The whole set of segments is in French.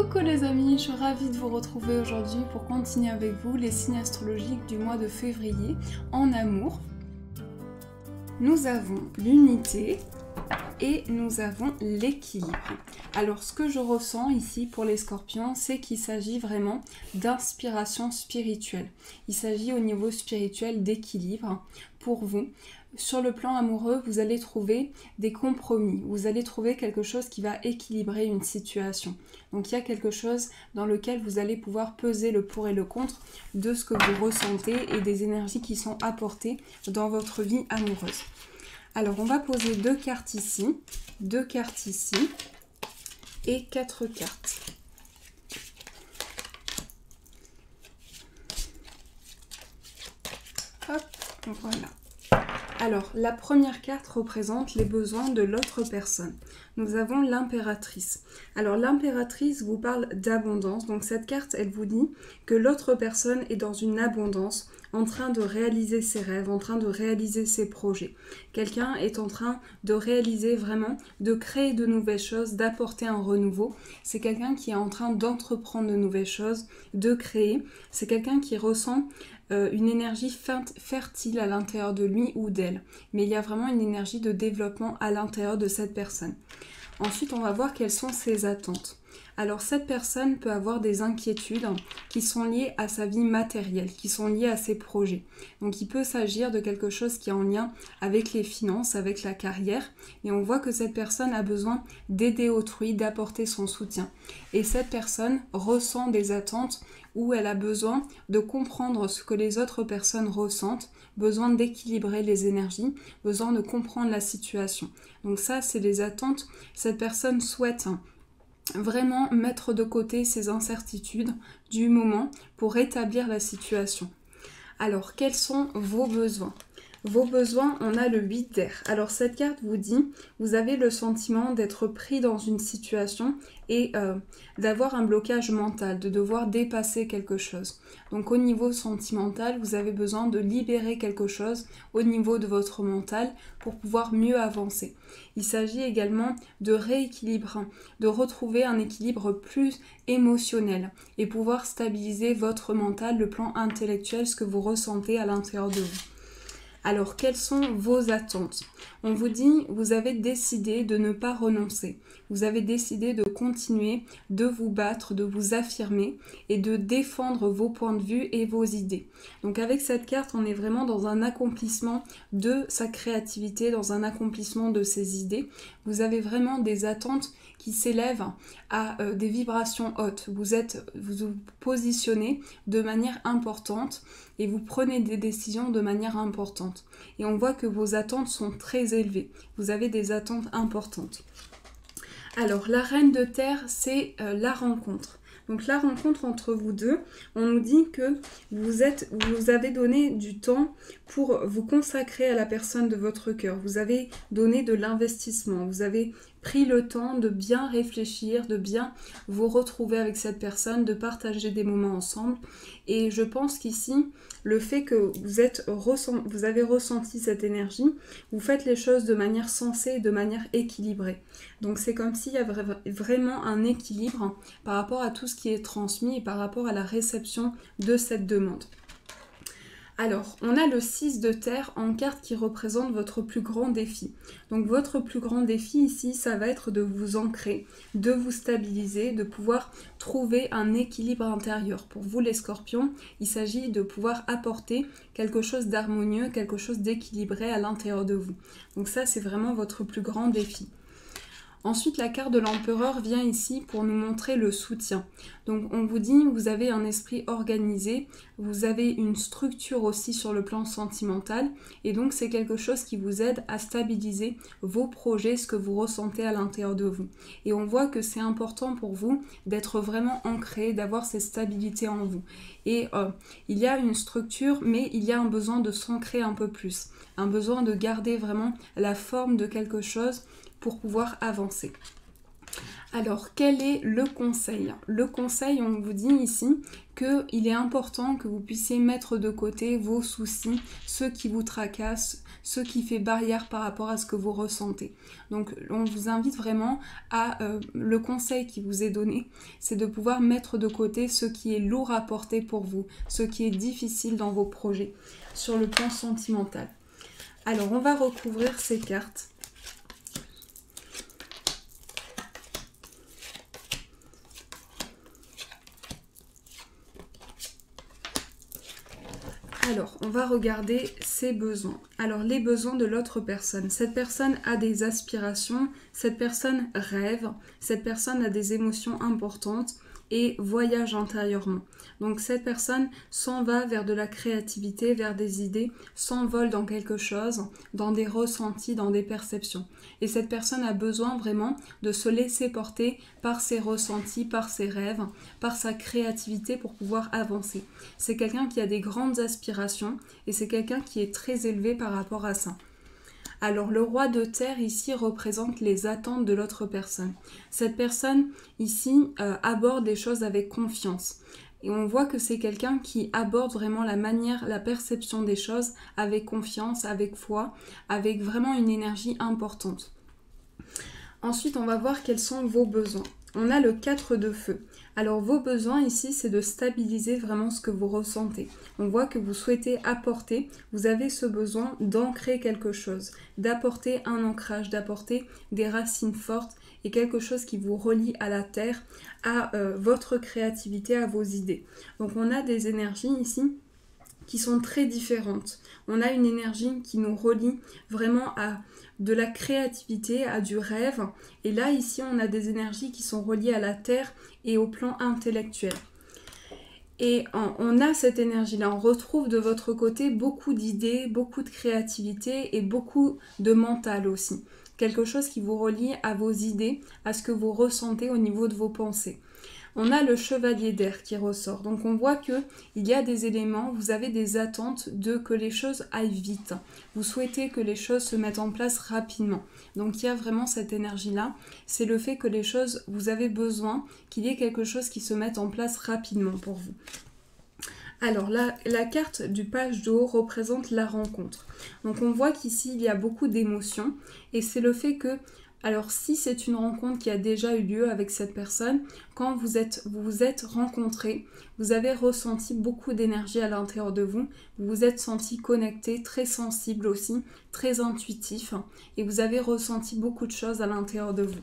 Coucou les amis, je suis ravie de vous retrouver aujourd'hui pour continuer avec vous les signes astrologiques du mois de février en amour. Nous avons l'unité et nous avons l'équilibre. Alors ce que je ressens ici pour les scorpions, c'est qu'il s'agit vraiment d'inspiration spirituelle. Il s'agit au niveau spirituel d'équilibre pour vous. Sur le plan amoureux, vous allez trouver des compromis, vous allez trouver quelque chose qui va équilibrer une situation. Donc il y a quelque chose dans lequel vous allez pouvoir peser le pour et le contre de ce que vous ressentez et des énergies qui sont apportées dans votre vie amoureuse. Alors on va poser deux cartes ici et 4 cartes. Hop, voilà. Alors, la première carte représente les besoins de l'autre personne. Nous avons l'impératrice. Alors, l'impératrice vous parle d'abondance. Donc, cette carte, elle vous dit que l'autre personne est dans une abondance, en train de réaliser ses rêves, en train de réaliser ses projets. Quelqu'un est en train de réaliser vraiment, de créer de nouvelles choses, d'apporter un renouveau. C'est quelqu'un qui est en train d'entreprendre de nouvelles choses, de créer. C'est quelqu'un qui ressent une énergie fertile à l'intérieur de lui ou d'elle. Mais il y a vraiment une énergie de développement à l'intérieur de cette personne. Ensuite, on va voir quelles sont ses attentes. Alors, cette personne peut avoir des inquiétudes qui sont liées à sa vie matérielle, qui sont liées à ses projets. Donc, il peut s'agir de quelque chose qui est en lien avec les finances, avec la carrière. Et on voit que cette personne a besoin d'aider autrui, d'apporter son soutien. Et cette personne ressent des attentes où elle a besoin de comprendre ce que les autres personnes ressentent, besoin d'équilibrer les énergies, besoin de comprendre la situation. Donc ça, c'est les attentes. Cette personne souhaite vraiment mettre de côté ses incertitudes du moment pour rétablir la situation. Alors, quels sont vos besoins ? Vos besoins, on a le 8 d'air. Alors cette carte vous dit, vous avez le sentiment d'être pris dans une situation et d'avoir un blocage mental, de devoir dépasser quelque chose. Donc au niveau sentimental, vous avez besoin de libérer quelque chose au niveau de votre mental pour pouvoir mieux avancer. Il s'agit également de rééquilibre, de retrouver un équilibre plus émotionnel et pouvoir stabiliser votre mental, le plan intellectuel, ce que vous ressentez à l'intérieur de vous. Alors, quelles sont vos attentes ? On vous dit, vous avez décidé de ne pas renoncer. Vous avez décidé de continuer, de vous battre, de vous affirmer et de défendre vos points de vue et vos idées. Donc avec cette carte, on est vraiment dans un accomplissement de sa créativité, dans un accomplissement de ses idées. Vous avez vraiment des attentes qui s'élèvent à des vibrations hautes. Vous vous positionnez de manière importante et vous prenez des décisions de manière importante. Et on voit que vos attentes sont très élevées. Vous avez des attentes importantes. Alors, la reine de terre, c'est la rencontre. Donc la rencontre entre vous deux, on nous dit que vous avez donné du temps pour vous consacrer à la personne de votre cœur. Vous avez donné de l'investissement, vous avez pris le temps de bien réfléchir, de bien vous retrouver avec cette personne, de partager des moments ensemble. Et je pense qu'ici, le fait que vous avez ressenti cette énergie, vous faites les choses de manière sensée, de manière équilibrée. Donc c'est comme s'il y avait vraiment un équilibre par rapport à tout ce qui est transmis et par rapport à la réception de cette demande. Alors, on a le 6 de terre en carte qui représente votre plus grand défi. Donc votre plus grand défi ici, ça va être de vous ancrer, de vous stabiliser, de pouvoir trouver un équilibre intérieur. Pour vous les scorpions, il s'agit de pouvoir apporter quelque chose d'harmonieux, quelque chose d'équilibré à l'intérieur de vous. Donc ça, c'est vraiment votre plus grand défi. Ensuite, la carte de l'empereur vient ici pour nous montrer le soutien. Donc, on vous dit, vous avez un esprit organisé, vous avez une structure aussi sur le plan sentimental, et donc c'est quelque chose qui vous aide à stabiliser vos projets, ce que vous ressentez à l'intérieur de vous. Et on voit que c'est important pour vous d'être vraiment ancré, d'avoir cette stabilité en vous. Et il y a une structure, mais il y a un besoin de s'ancrer un peu plus, un besoin de garder vraiment la forme de quelque chose pour pouvoir avancer. Alors, quel est le conseil? Le conseil, on vous dit ici qu'il est important que vous puissiez mettre de côté vos soucis, ceux qui vous tracassent, ceux qui font barrière par rapport à ce que vous ressentez. Donc, on vous invite vraiment à... le conseil qui vous est donné, c'est de pouvoir mettre de côté ce qui est lourd à porter pour vous, ce qui est difficile dans vos projets, sur le plan sentimental. Alors, on va recouvrir ces cartes. Alors, on va regarder ses besoins. Alors, les besoins de l'autre personne. Cette personne a des aspirations, cette personne rêve, cette personne a des émotions importantes et voyage intérieurement. Donc, cette personne s'en va vers de la créativité, vers des idées, s'envole dans quelque chose, dans des ressentis, dans des perceptions. Et cette personne a besoin vraiment de se laisser porter par ses ressentis, par ses rêves, par sa créativité pour pouvoir avancer. C'est quelqu'un qui a des grandes aspirations et c'est quelqu'un qui est très élevé par rapport à ça. Alors le roi de terre ici représente les attentes de l'autre personne. Cette personne ici aborde les choses avec confiance. Et on voit que c'est quelqu'un qui aborde vraiment la manière, la perception des choses avec confiance, avec foi, avec vraiment une énergie importante. Ensuite, on va voir quels sont vos besoins. On a le 4 de feu. Alors vos besoins ici, c'est de stabiliser vraiment ce que vous ressentez. On voit que vous souhaitez apporter, vous avez ce besoin d'ancrer quelque chose, d'apporter un ancrage, d'apporter des racines fortes et quelque chose qui vous relie à la terre, à votre créativité, à vos idées. Donc on a des énergies ici qui sont très différentes. On a une énergie qui nous relie vraiment à de la créativité, à du rêve. Et là, ici, on a des énergies qui sont reliées à la terre et au plan intellectuel. Et on a cette énergie-là. On retrouve de votre côté beaucoup d'idées, beaucoup de créativité et beaucoup de mental aussi. Quelque chose qui vous relie à vos idées, à ce que vous ressentez au niveau de vos pensées. On a le chevalier d'air qui ressort. Donc on voit qu'il y a des éléments, vous avez des attentes de que les choses aillent vite. Vous souhaitez que les choses se mettent en place rapidement. Donc il y a vraiment cette énergie-là. C'est le fait que les choses, vous avez besoin qu'il y ait quelque chose qui se mette en place rapidement pour vous. Alors la carte du page d'eau représente la rencontre. Donc on voit qu'ici il y a beaucoup d'émotions et c'est le fait que... Alors si c'est une rencontre qui a déjà eu lieu avec cette personne, quand vous vous êtes rencontrés, vous avez ressenti beaucoup d'énergie à l'intérieur de vous, vous vous êtes senti connecté, très sensible aussi, très intuitif et vous avez ressenti beaucoup de choses à l'intérieur de vous.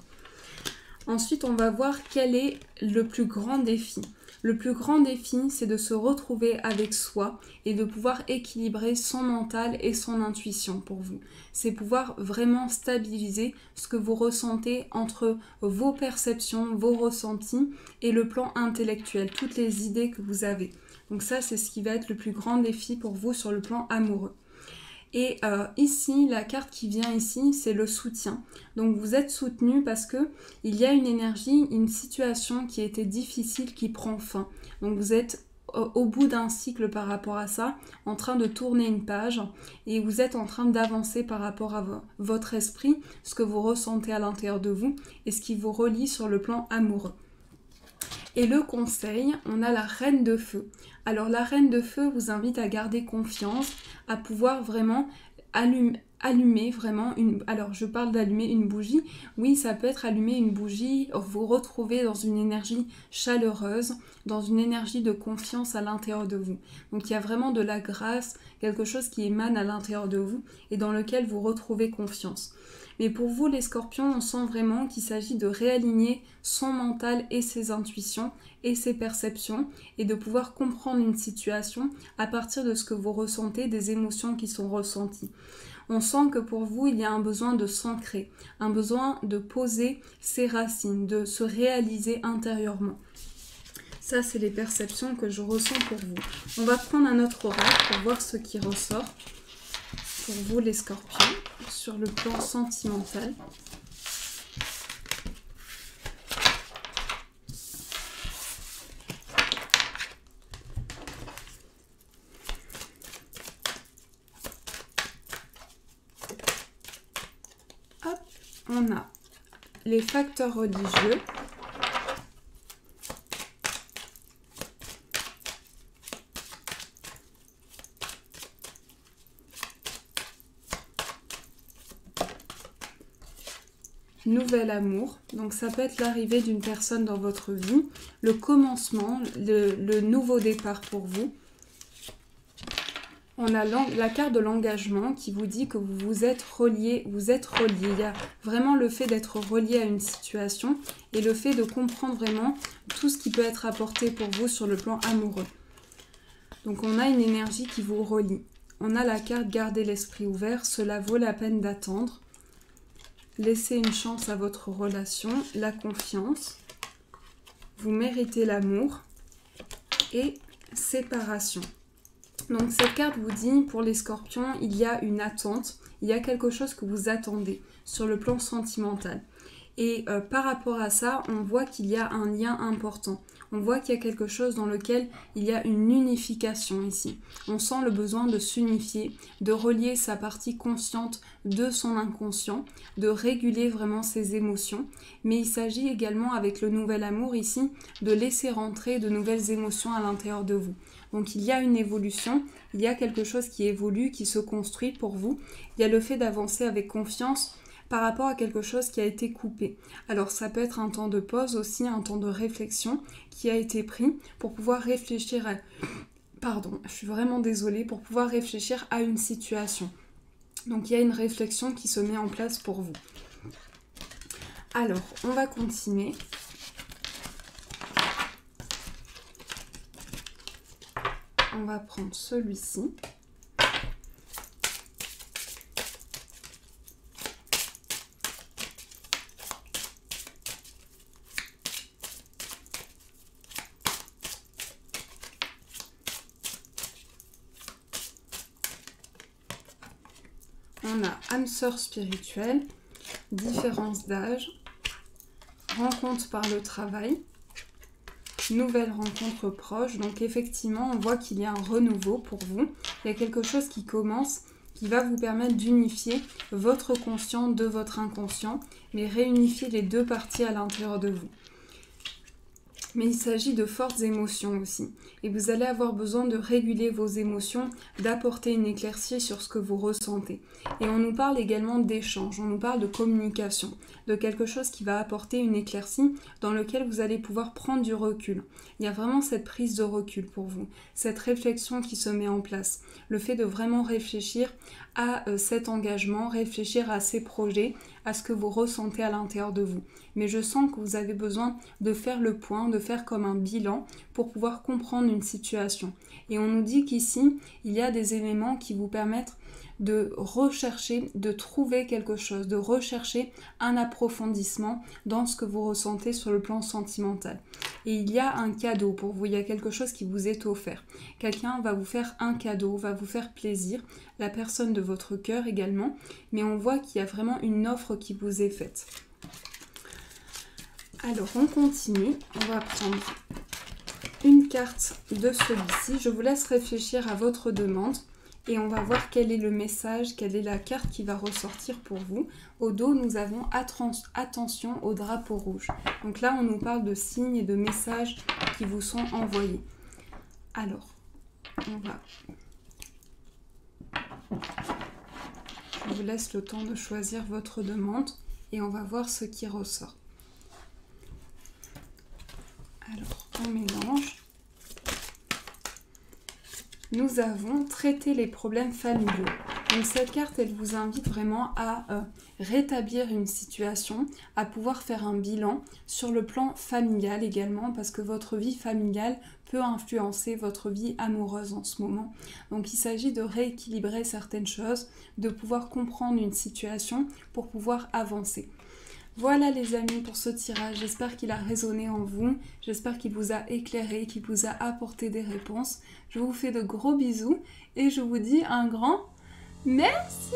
Ensuite, on va voir quel est le plus grand défi. Le plus grand défi, c'est de se retrouver avec soi et de pouvoir équilibrer son mental et son intuition pour vous. C'est pouvoir vraiment stabiliser ce que vous ressentez entre vos perceptions, vos ressentis et le plan intellectuel, toutes les idées que vous avez. Donc ça, c'est ce qui va être le plus grand défi pour vous sur le plan amoureux. Et ici, la carte qui vient ici, c'est le soutien. Donc vous êtes soutenu parce que il y a une énergie, une situation qui était difficile qui prend fin. Donc vous êtes au bout d'un cycle par rapport à ça, en train de tourner une page et vous êtes en train d'avancer par rapport à votre esprit, ce que vous ressentez à l'intérieur de vous et ce qui vous relie sur le plan amoureux. Et le conseil, on a la reine de feu. Alors la reine de feu vous invite à garder confiance, à pouvoir vraiment allumer vraiment une... Alors je parle d'allumer une bougie, oui ça peut être allumer une bougie, vous retrouver dans une énergie chaleureuse, dans une énergie de confiance à l'intérieur de vous. Donc il y a vraiment de la grâce, quelque chose qui émane à l'intérieur de vous et dans lequel vous retrouvez confiance. Mais pour vous, les scorpions, on sent vraiment qu'il s'agit de réaligner son mental et ses intuitions et ses perceptions et de pouvoir comprendre une situation à partir de ce que vous ressentez, des émotions qui sont ressenties. On sent que pour vous, il y a un besoin de s'ancrer, un besoin de poser ses racines, de se réaliser intérieurement. Ça, c'est les perceptions que je ressens pour vous. On va prendre un autre oracle pour voir ce qui ressort pour vous, les scorpions, sur le plan sentimental. Hop, on a les facteurs religieux. Nouvel amour, donc ça peut être l'arrivée d'une personne dans votre vie, le commencement, le nouveau départ pour vous. On a la carte de l'engagement qui vous dit que vous êtes relié, Il y a vraiment le fait d'être relié à une situation et le fait de comprendre vraiment tout ce qui peut être apporté pour vous sur le plan amoureux. Donc on a une énergie qui vous relie. On a la carte garder l'esprit ouvert, cela vaut la peine d'attendre. Laissez une chance à votre relation, la confiance. Vous méritez l'amour et séparation. Donc cette carte vous dit, pour les scorpions, il y a une attente, il y a quelque chose que vous attendez sur le plan sentimental. Et par rapport à ça, on voit qu'il y a un lien important. On voit qu'il y a quelque chose dans lequel il y a une unification ici. On sent le besoin de s'unifier, de relier sa partie consciente de son inconscient, de réguler vraiment ses émotions. Mais il s'agit également, avec le nouvel amour ici, de laisser rentrer de nouvelles émotions à l'intérieur de vous. Donc il y a une évolution, il y a quelque chose qui évolue, qui se construit pour vous. Il y a le fait d'avancer avec confiance par rapport à quelque chose qui a été coupé. Alors ça peut être un temps de pause aussi, un temps de réflexion qui a été pris pour pouvoir réfléchir à... Pardon, je suis vraiment désolée, pour pouvoir réfléchir à une situation. Donc il y a une réflexion qui se met en place pour vous. Alors, on va continuer. On va prendre celui-ci. On a âme sœur spirituelle, différence d'âge, rencontre par le travail, nouvelle rencontre proche. Donc effectivement, on voit qu'il y a un renouveau pour vous. Il y a quelque chose qui commence, qui va vous permettre d'unifier votre conscient de votre inconscient, mais réunifier les deux parties à l'intérieur de vous. Mais il s'agit de fortes émotions aussi. Et vous allez avoir besoin de réguler vos émotions, d'apporter une éclaircie sur ce que vous ressentez. Et on nous parle également d'échange, on nous parle de communication, de quelque chose qui va apporter une éclaircie dans lequel vous allez pouvoir prendre du recul. Il y a vraiment cette prise de recul pour vous, cette réflexion qui se met en place. Le fait de vraiment réfléchir à cet engagement, réfléchir à ces projets, à ce que vous ressentez à l'intérieur de vous. Mais je sens que vous avez besoin de faire le point, de faire comme un bilan pour pouvoir comprendre une situation. Et on nous dit qu'ici, il y a des éléments qui vous permettent de rechercher, de trouver quelque chose, de rechercher un approfondissement dans ce que vous ressentez sur le plan sentimental. Et il y a un cadeau pour vous, il y a quelque chose qui vous est offert. Quelqu'un va vous faire un cadeau, va vous faire plaisir, la personne de votre cœur également, mais on voit qu'il y a vraiment une offre qui vous est faite. Alors on continue, on va prendre une carte de celui-ci. Je vous laisse réfléchir à votre demande et on va voir quel est le message, quelle est la carte qui va ressortir pour vous. Au dos, nous avons attention au drapeau rouge. Donc là, on nous parle de signes et de messages qui vous sont envoyés. Alors, on va... Je vous laisse le temps de choisir votre demande et on va voir ce qui ressort. Alors, on mélange. Nous avons traité les problèmes familiaux. Donc cette carte, elle vous invite vraiment à rétablir une situation, à pouvoir faire un bilan sur le plan familial également, parce que votre vie familiale peut influencer votre vie amoureuse en ce moment. Donc il s'agit de rééquilibrer certaines choses, de pouvoir comprendre une situation pour pouvoir avancer. Voilà les amis pour ce tirage, j'espère qu'il a résonné en vous, j'espère qu'il vous a éclairé, qu'il vous a apporté des réponses. Je vous fais de gros bisous et je vous dis un grand merci.